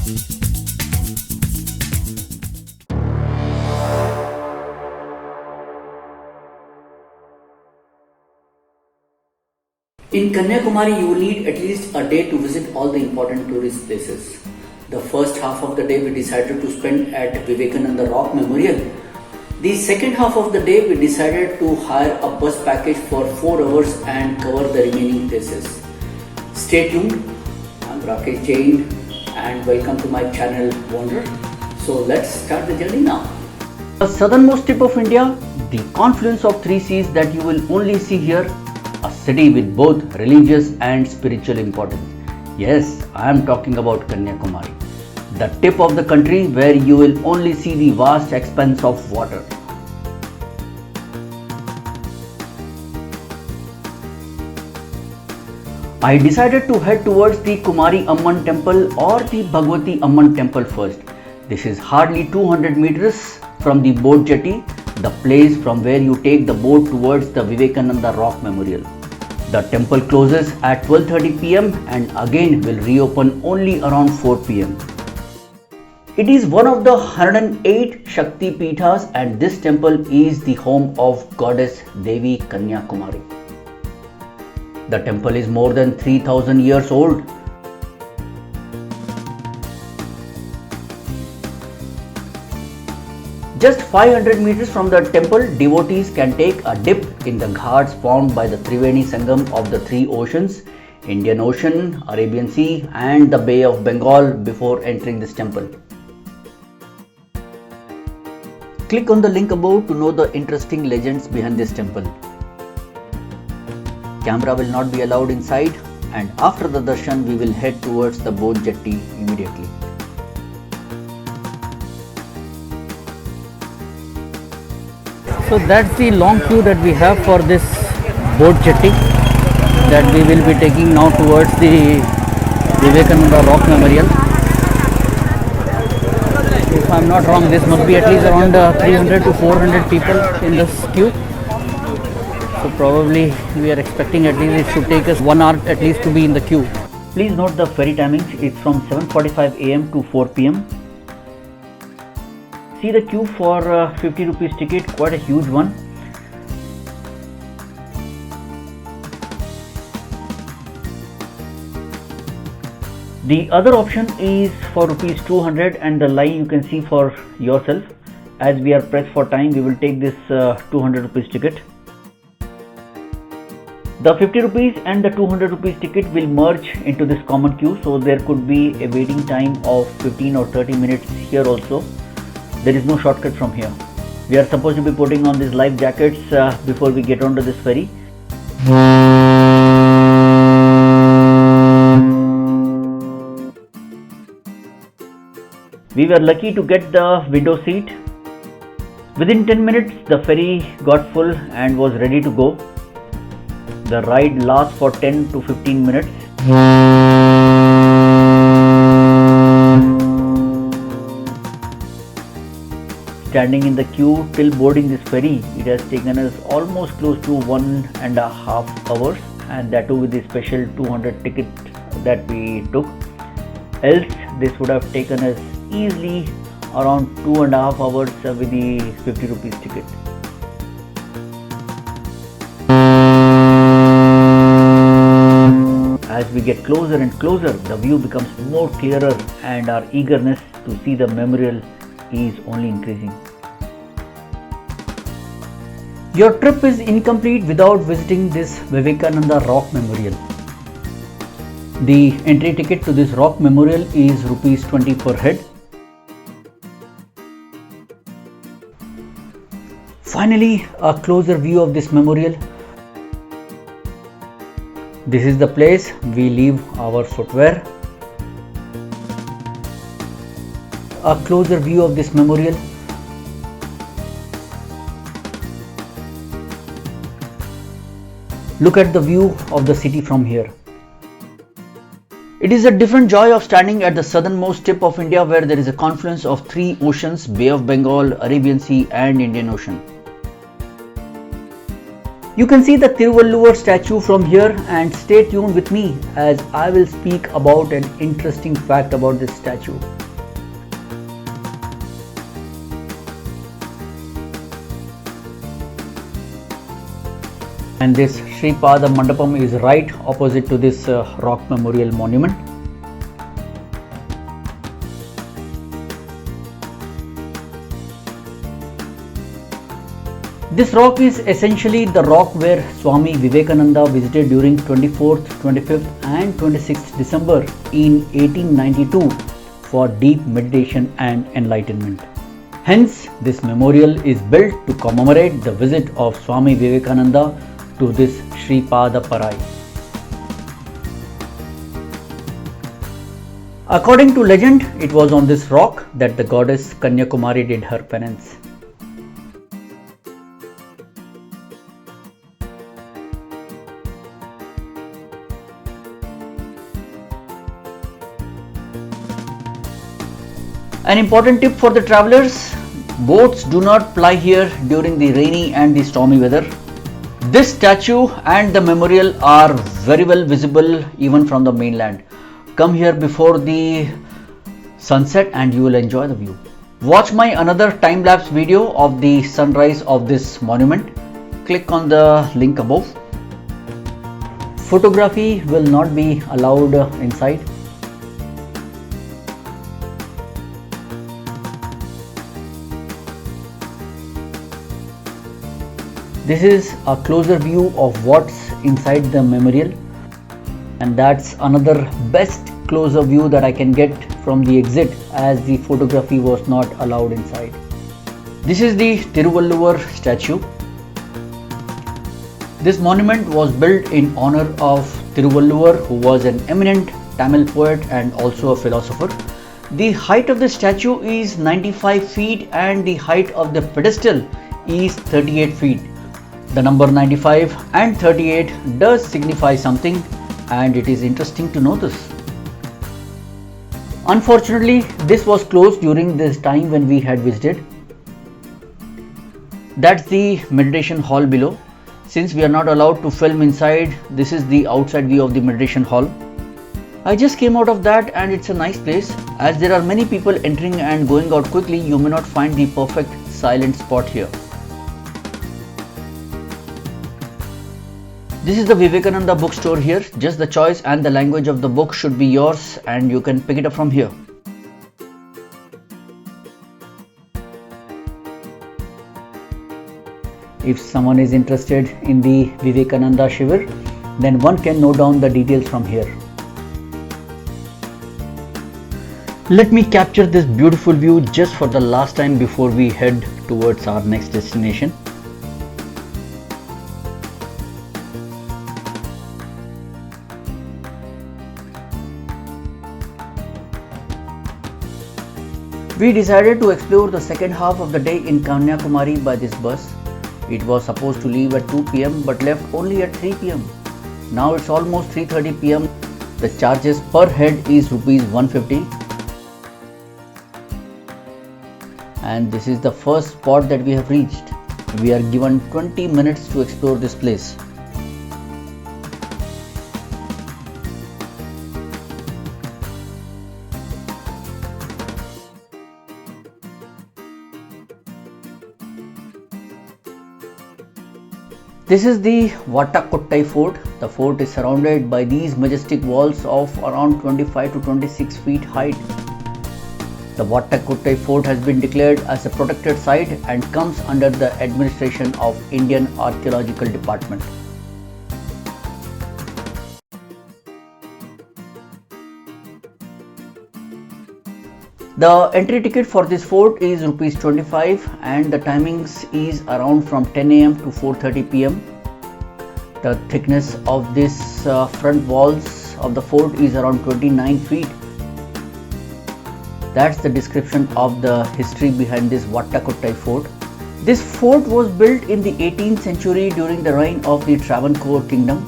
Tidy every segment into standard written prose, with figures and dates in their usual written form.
In Kanyakumari, you will need at least a day to visit all the important tourist places. The first half of the day we decided to spend at Vivekananda Rock Memorial. The second half of the day we decided to hire a bus package for 4 hours and cover the remaining places. Stay tuned. I'm Rakesh Jain and welcome to my channel Wander. So let's start the journey now. The southernmost tip of India, the confluence of 3 seas that you will only see here. A city with both religious and spiritual importance. Yes, I am talking about Kanyakumari, the tip of the country where you will only see the vast expanse of water. I decided to head towards the Amman Temple or the Bhagwathi Amman Temple first. This is hardly 200 meters from the boat jetty, the place from where you take the boat towards the Vivekananda Rock Memorial. The temple closes at 12:30 pm and again will reopen only around 4 pm. It is one of the 108 Shakti Peethas and this temple is the home of goddess Devi Kanyakumari. The temple is more than 3000 years old. Just 500 meters from the temple, devotees can take a dip in the ghats formed by the Triveni Sangam of the 3 oceans, Indian Ocean, Arabian Sea and the Bay of Bengal before entering this temple. Click on the link above to know the interesting legends behind this temple. Camera will not be allowed inside and after the darshan we will head towards the boat jetty immediately. So that's the long queue that we have for this boat jetty that we will be taking now towards the Vivekananda Rock Memorial. If I'm not wrong, this must be at least around 300 to 400 people in this queue. So probably we are expecting at least it should take us 1 hour at least to be in the queue. Please note the ferry timings. It's from 7:45 am to 4 pm. See the queue for 50 rupees ticket, quite a huge one. The other option is for rupees 200 and the line you can see for yourself. As we are pressed for time, we will take this 200 rupees ticket. The 50 rupees and the 200 rupees ticket will merge into this common queue, so there could be a waiting time of 15 or 30 minutes here also. There is no shortcut from here. We are supposed to be putting on these life jackets before we get onto this ferry. We were lucky to get the window seat. Within 10 minutes, the ferry got full and was ready to go. The ride lasts for 10 to 15 minutes. Standing in the queue till boarding this ferry, it has taken us almost close to 1.5 hours, and that too with the special 200 ticket that we took. Else this would have taken us easily around 2.5 hours with the 50 rupees ticket. As we get closer and closer, the view becomes more clearer and our eagerness to see the memorial is only increasing. Your trip is incomplete without visiting this Vivekananda Rock Memorial. The entry ticket to this rock memorial is rupees 20 per head. Finally, a closer view of this memorial. This is the place we leave our footwear. A closer view of this memorial. Look at the view of the city from here. It is a different joy of standing at the southernmost tip of India where there is a confluence of 3 oceans, Bay of Bengal, Arabian Sea and Indian Ocean. You can see the Thiruvalluvar statue from here, and stay tuned with me as I will speak about an interesting fact about this statue. And this Sri Pada Mandapam is right opposite to this rock memorial monument. This rock is essentially the rock where Swami Vivekananda visited during 24th, 25th and 26th December in 1892 for deep meditation and enlightenment. Hence, this memorial is built to commemorate the visit of Swami Vivekananda to this Sri Pada Parai. According to legend, it was on this rock that the goddess Kanyakumari did her penance. An important tip for the travelers: boats do not ply here during the rainy and the stormy weather. This statue and the memorial are very well visible even from the mainland. Come here before the sunset and you will enjoy the view. Watch my another time-lapse video of the sunrise of this monument. Click on the link above. Photography will not be allowed inside. This is a closer view of what's inside the memorial, and that's another best closer view that I can get from the exit, as the photography was not allowed inside. This is the Thiruvalluvar statue. This monument was built in honor of Thiruvalluvar, who was an eminent Tamil poet and also a philosopher. The height of the statue is 95 feet and the height of the pedestal is 38 feet. The number 95 and 38 does signify something, and it is interesting to notice. Unfortunately, this was closed during this time when we had visited. That's the meditation hall below. Since we are not allowed to film inside, this is the outside view of the meditation hall. I just came out of that, and it's a nice place. As there are many people entering and going out quickly, you may not find the perfect silent spot here. This is the Vivekananda bookstore here. Just the choice and the language of the book should be yours, and you can pick it up from here. If someone is interested in the Vivekananda Shivir, then one can note down the details from here. Let me capture this beautiful view just for the last time before we head towards our next destination. We decided to explore the second half of the day in Kanyakumari by this bus. It was supposed to leave at 2 p.m. but left only at 3 p.m. Now it's almost 3:30 p.m. The charges per head is rupees 150. And this is the first spot that we have reached. We are given 20 minutes to explore this place. This is the Wattakutai Fort. The fort is surrounded by these majestic walls of around 25 to 26 feet height. The Wattakutai Fort has been declared as a protected site and comes under the administration of Indian Archaeological Department. The entry ticket for this fort is rupees 25 and the timings is around from 10 am to 4:30 pm. The thickness of this front walls of the fort is around 29 feet. That's the description of the history behind this Vattakottai Fort. This fort was built in the 18th century during the reign of the Travancore Kingdom.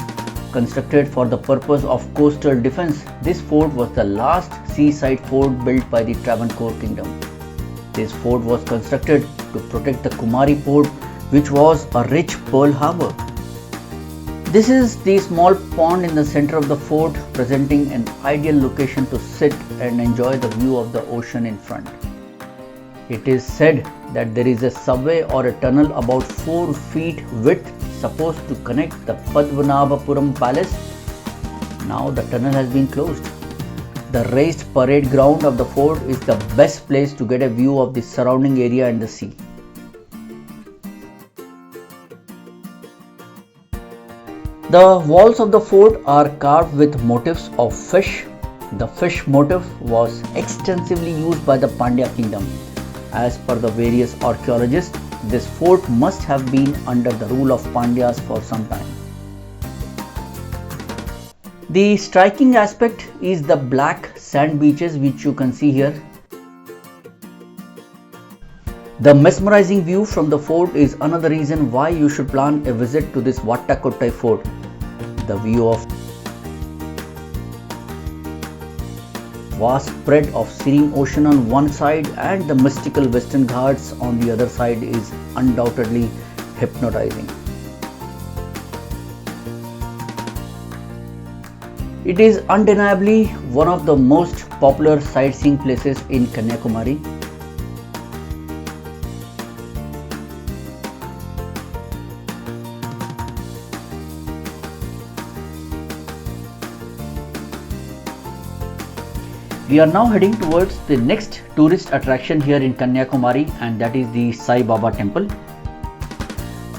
Constructed for the purpose of coastal defense, this fort was the last seaside fort built by the Travancore Kingdom. This fort was constructed to protect the Kumari port, which was a rich pearl harbour. This is the small pond in the center of the fort, presenting an ideal location to sit and enjoy the view of the ocean in front. It is said that there is a subway or a tunnel about 4 feet width supposed to connect the Padmanabhapuram palace. Now the tunnel has been closed. The raised parade ground of the fort is the best place to get a view of the surrounding area and the sea. The walls of the fort are carved with motifs of fish. The fish motif was extensively used by the Pandya kingdom. As per the various archaeologists, this fort must have been under the rule of Pandyas for some time. The striking aspect is the black sand beaches which you can see here. The mesmerizing view from the fort is another reason why you should plan a visit to this Vattakottai Fort. The view of vast spread of serene ocean on one side and the mystical Western Ghats on the other side is undoubtedly hypnotizing. It is undeniably one of the most popular sightseeing places in Kanyakumari. We are now heading towards the next tourist attraction here in Kanyakumari, and that is the Sai Baba Temple.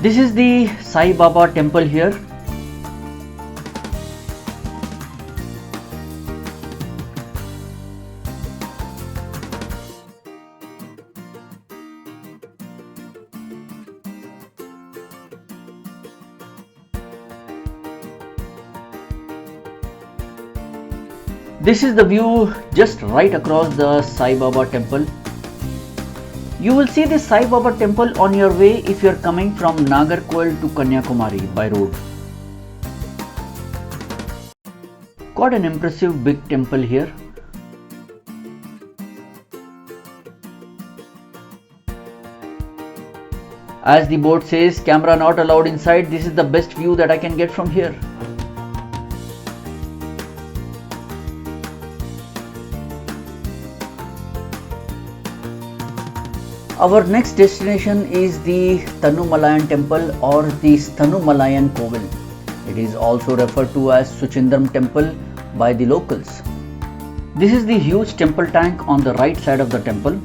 This is the Sai Baba Temple here. This is the view just right across the Sai Baba Temple. You will see the Sai Baba Temple on your way if you are coming from Nagarkoil to Kanyakumari by road. Quite an impressive big temple here. As the board says, camera not allowed inside, this is the best view that I can get from here. Our next destination is the Tanumalayan Temple or the Thanumalayan Kovil. It is also referred to as Suchindram Temple by the locals. This is the huge temple tank on the right side of the temple.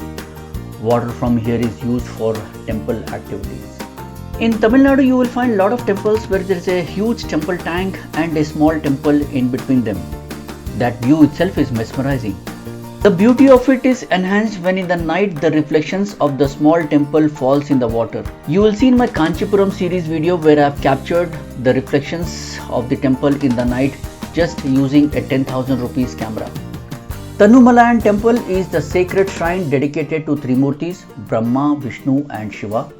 Water from here is used for temple activities. In Tamil Nadu, you will find a lot of temples where there is a huge temple tank and a small temple in between them. That view itself is mesmerizing. The beauty of it is enhanced when in the night the reflections of the small temple falls in the water. You will see in my Kanchipuram series video where I have captured the reflections of the temple in the night just using a 10,000 rupees camera. Tanumalayan Temple is the sacred shrine dedicated to three Murtis, Brahma, Vishnu and Shiva.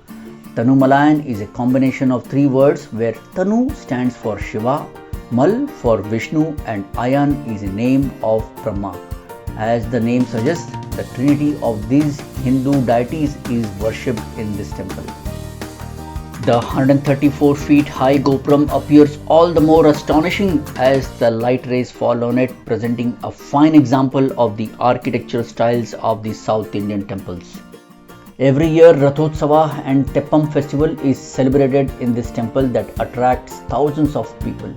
Tanumalayan is a combination of three words where Tanu stands for Shiva, Mal for Vishnu and Ayan is a name of Brahma. As the name suggests, the trinity of these Hindu deities is worshipped in this temple. The 134 feet high Gopuram appears all the more astonishing as the light rays fall on it, presenting a fine example of the architectural styles of the South Indian temples. Every year, Rathotsava and Teppam festival is celebrated in this temple that attracts thousands of people.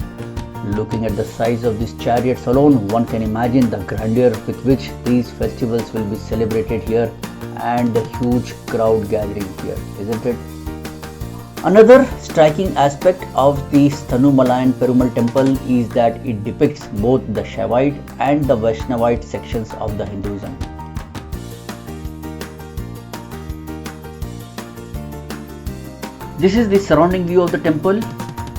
Looking at the size of these chariots alone, one can imagine the grandeur with which these festivals will be celebrated here and the huge crowd gathering here, isn't it? Another striking aspect of the Thanumalayan Perumal Temple is that it depicts both the Shaivite and the Vaishnavite sections of the Hinduism. This is the surrounding view of the temple.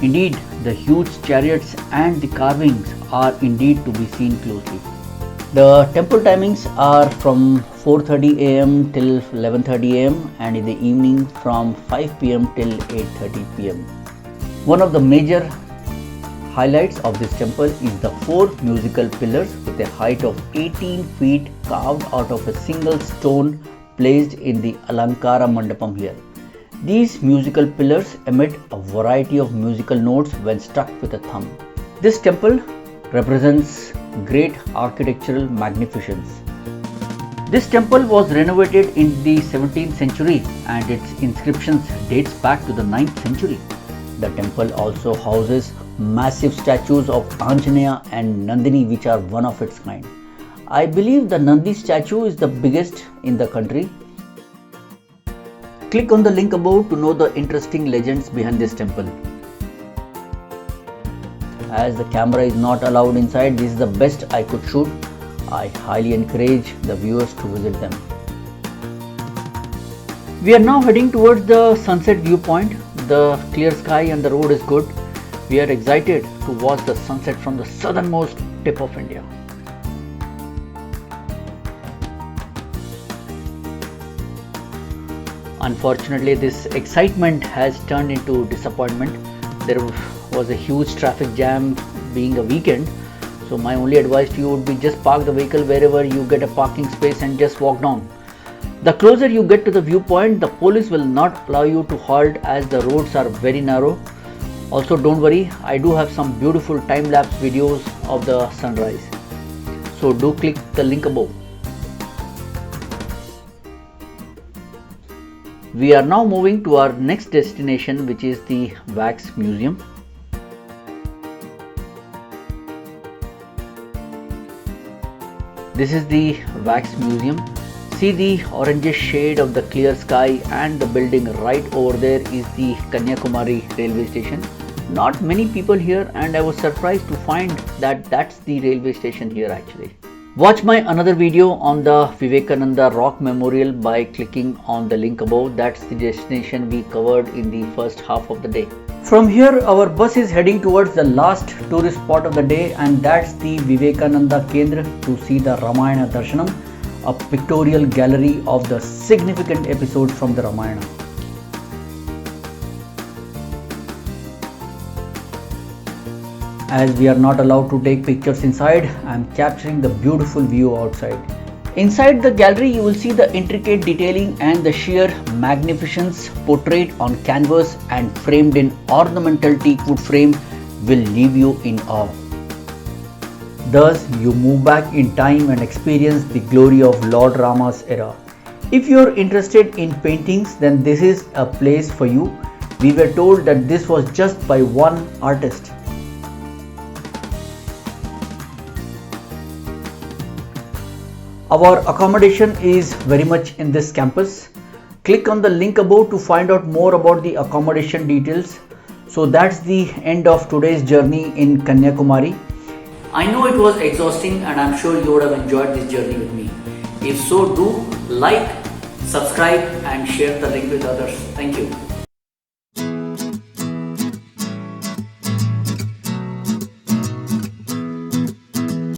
Indeed, the huge chariots and the carvings are indeed to be seen closely. The temple timings are from 4:30 am till 11:30 am and in the evening from 5 pm till 8:30 pm. One of the major highlights of this temple is the 4 musical pillars with a height of 18 feet carved out of a single stone placed in the Alankara Mandapam here. These musical pillars emit a variety of musical notes when struck with a thumb. This temple represents great architectural magnificence. This temple was renovated in the 17th century and its inscriptions dates back to the 9th century. The temple also houses massive statues of Anjaneya and Nandini, which are one of its kind. I believe the Nandi statue is the biggest in the country. Click on the link above to know the interesting legends behind this temple. As the camera is not allowed inside, this is the best I could shoot. I highly encourage the viewers to visit them. We are now heading towards the sunset viewpoint. The clear sky and the road is good. We are excited to watch the sunset from the southernmost tip of India. Unfortunately, this excitement has turned into disappointment. There was a huge traffic jam being a weekend. So my only advice to you would be just park the vehicle wherever you get a parking space and just walk down. The closer you get to the viewpoint, the police will not allow you to halt as the roads are very narrow. Also, don't worry, I do have some beautiful time-lapse videos of the sunrise. So do click the link above. We are now moving to our next destination, which is the Wax Museum. This is the Wax Museum. See the orangish shade of the clear sky, and the building right over there is the Kanyakumari railway station. Not many people here, and I was surprised to find that that's the railway station here actually. Watch my another video on the Vivekananda Rock Memorial by clicking on the link above. That's the destination we covered in the first half of the day. From here, our bus is heading towards the last tourist spot of the day, and that's the Vivekananda Kendra to see the Ramayana Darshanam, a pictorial gallery of the significant episodes from the Ramayana. As we are not allowed to take pictures inside, I am capturing the beautiful view outside. Inside the gallery, you will see the intricate detailing and the sheer magnificence portrayed on canvas and framed in ornamental teak wood frame will leave you in awe. Thus, you move back in time and experience the glory of Lord Rama's era. If you are interested in paintings, then this is a place for you. We were told that this was just by one artist. Our accommodation is very much in this campus. Click on the link above to find out more about the accommodation details. So that's the end of today's journey in Kanyakumari. I know it was exhausting, and I'm sure you would have enjoyed this journey with me. If so, do like, subscribe and share the link with others. Thank you.